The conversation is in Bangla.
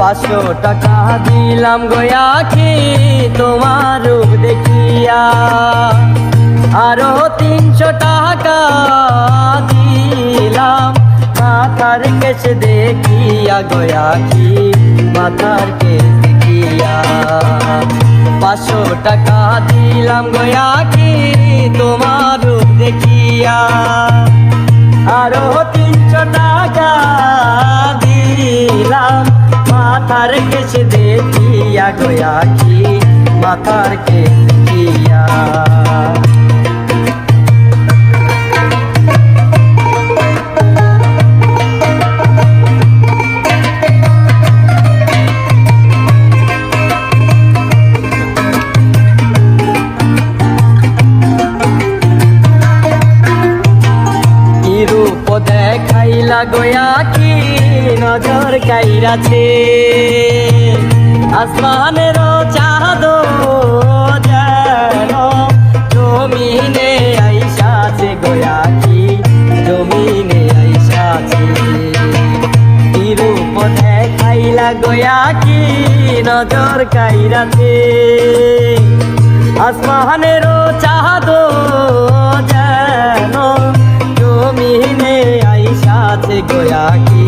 500 টাকা দিলাম গয়াকি তোমার রূপ দেখিয়া, আরো 300 টাকা দিলাম মাথার কেশ দেখিয়া গয়াকি মাথার কেশ দেখিয়া। 500 টাকা দিলাম গয়াকি তোমার রূপ দেখিয়া, আরো 300 টাকা দিলাম মাথার কেশ দেখিয়া গয়াকি মাথার কেশ দেখিয়া। রূপ দেখাইলা গয়াকি নজর কাইরাছে, আসমানের চাঁদ যেন জমিনে আইসাছে গয়াকি জমিনে আইসাছে। রূপ দেখাইলা গয়াকি নজর কাইরাছে, আসমানের চাঁদ যেন জমিনে আইসাছে গয়াকি।